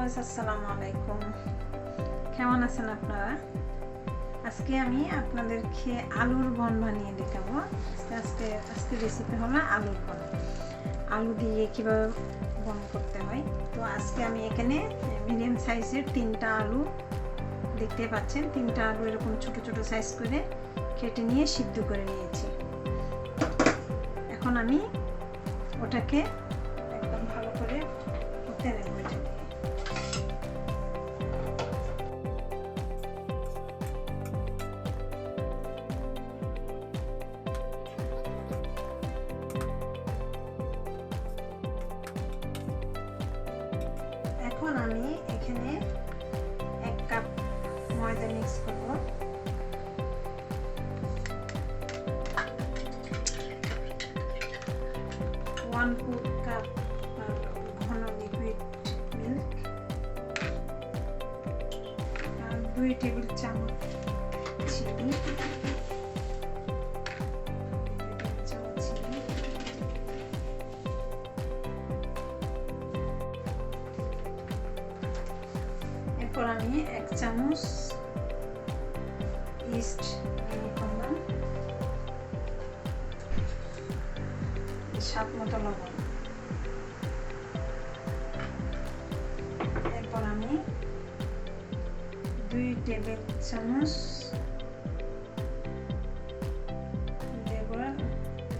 Viewers আসসালামু আলাইকুম, কেমন আছেন আপনারা? আজকে আমি আপনাদেরকে আলুর বন বানিয়ে দেখাবো। আজকে রেসিপি হলো আলুর বন। আলু দিয়ে কীভাবে বন করতে হয়। তো আজকে আমি এখানে মিডিয়াম সাইজের 3টা আলু দেখতে পাচ্ছেন। 3টা আলু এরকম ছোট ছোট সাইজ করে কেটে নিয়ে সিদ্ধ করে নিয়েছি। এখন আমি ওটাকে একদম ভালো করে ফুটতে দেবো। এখন আমি এখানে 1 কাপ ময়দা মিক্স করব। ওয়ান কাপ ঘন লিকুইড মিল্ক, আর 2 টেবিল চামচ চিনি, এরপর আমি 1 চামচ ইস্ট করলাম, স্বাদ মতো লবণ। এরপর আমি 2 টেবিল চামচ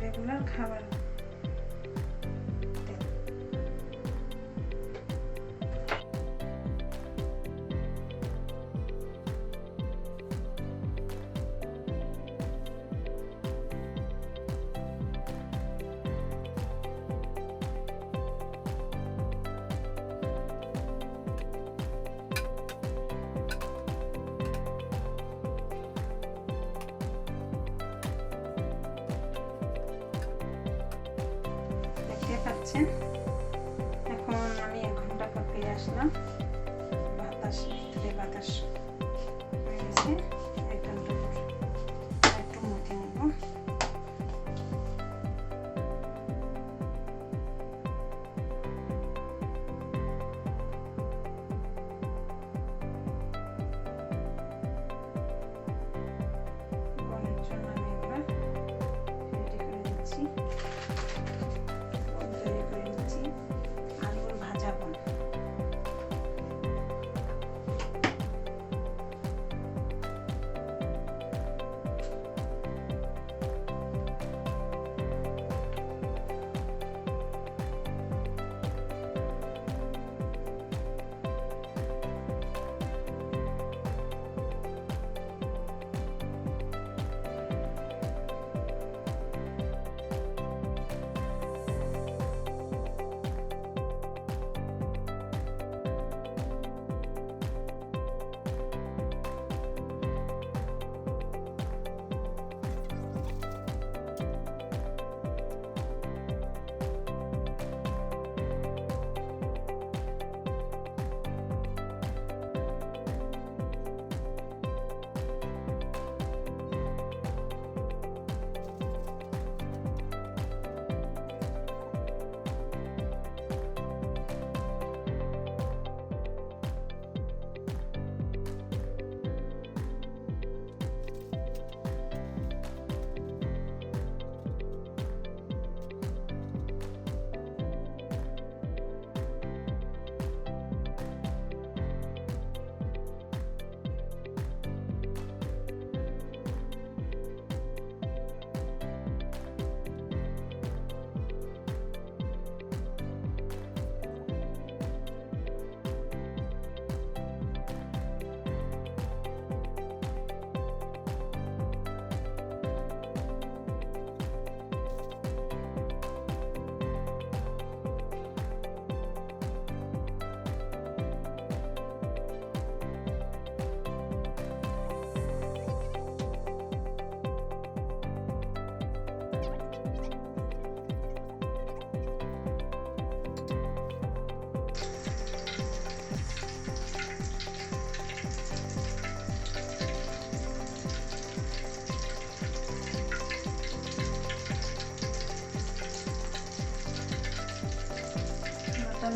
রেগুলার খাবার পাচ্ছেন। এখন আমি 1 ঘন্টা পর ফিরে আসলাম। ভিতরে বাতাস হয়ে গেছে। 1 ঘন্টা পর একটু মথে নেব। বনের জন্য আমি এবার রেডি করে দিচ্ছি। আলুর ভাজা বন।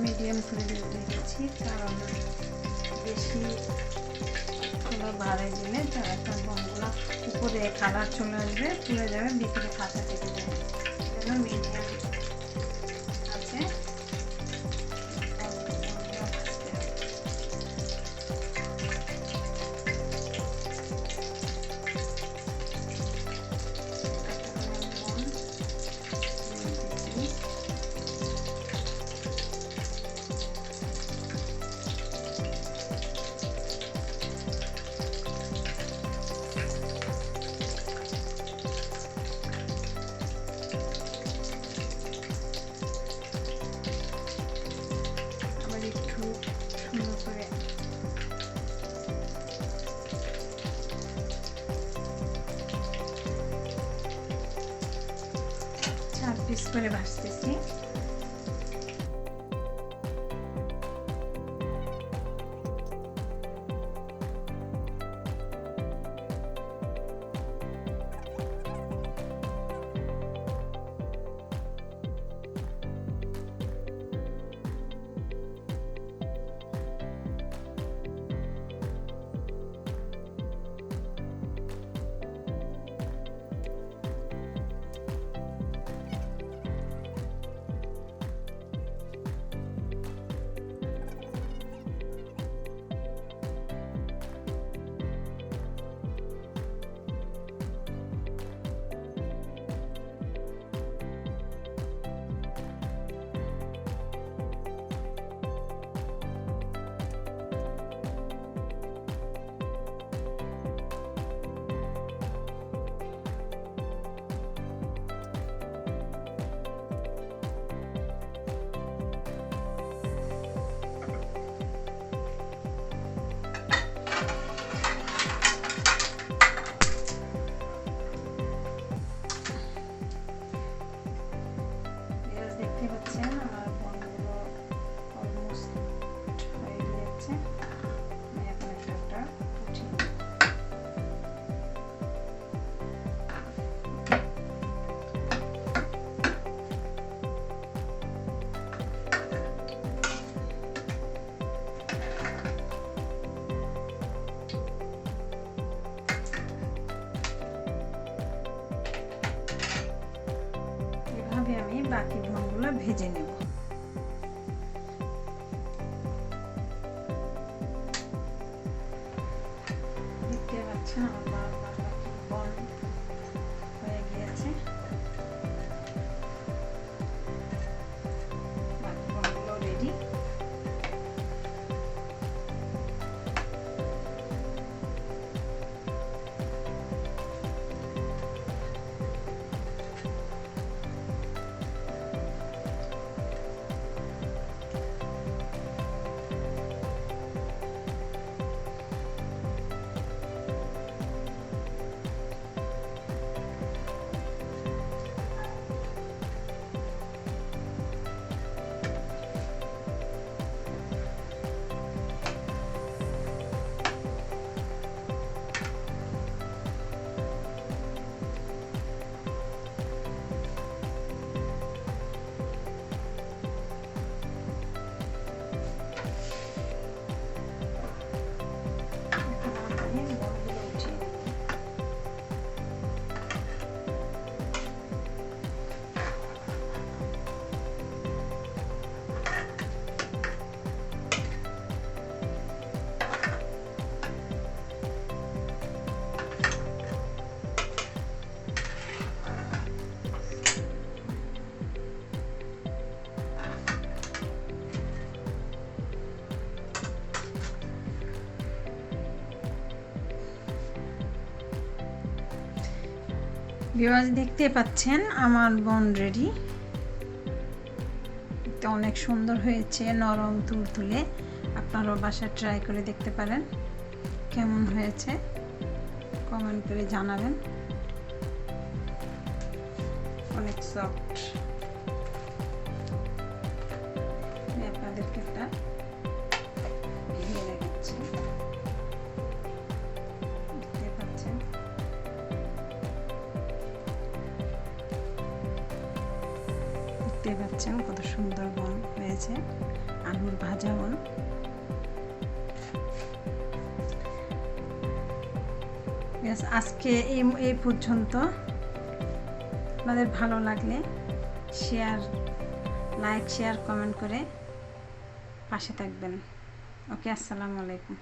মিডিয়াম করে দিয়ে দিয়েছি। দিচ্ছি, কারণ বেশি চুলা বাড়াই দিলে একটা বনগুলো উপরে কালার চলে আসবে, পুড়ে যাবে, ভিতরে কাঁচা থেকে যাবে। এজন্য মিডিয়াম আছে। একটু সুন্দর করে 4 পিস করে ভাজতেছি। দেখতে পাচ্ছেন আমার বনগুলো অলমোস্ট হয়ে গিয়েছে। আমি এখন একটা উঠিয়ে এভাবে আমি বাকি বনগুলো ভেজে নেব। দেখতে পাচ্ছেন আমার বাকি বন হয়ে গিয়েছে। বাকি বনগুলো রেডি। ভিউয়ার্স দেখতে পাচ্ছেন আমার বন রেডি। অনেক সুন্দর হয়েছে, নরম তুলতুলে। আপনারাও বাসায় ট্রাই করে দেখতে পারেন। কেমন হয়েছে কমেন্ট করে জানাবেন। অনেক সফট। আমি আপনাদেরকে একটা ভেঙে দেখাচ্ছি। দেখতে পাচ্ছেন কত সুন্দর বন হয়েছে। আলুর ভাজা বন। গাইস, আজকে এই পর্যন্ত। আপনাদের ভালো লাগলে লাইক শেয়ার কমেন্ট করে পাশে থাকবেন। ওকে, আসসালামু আলাইকুম।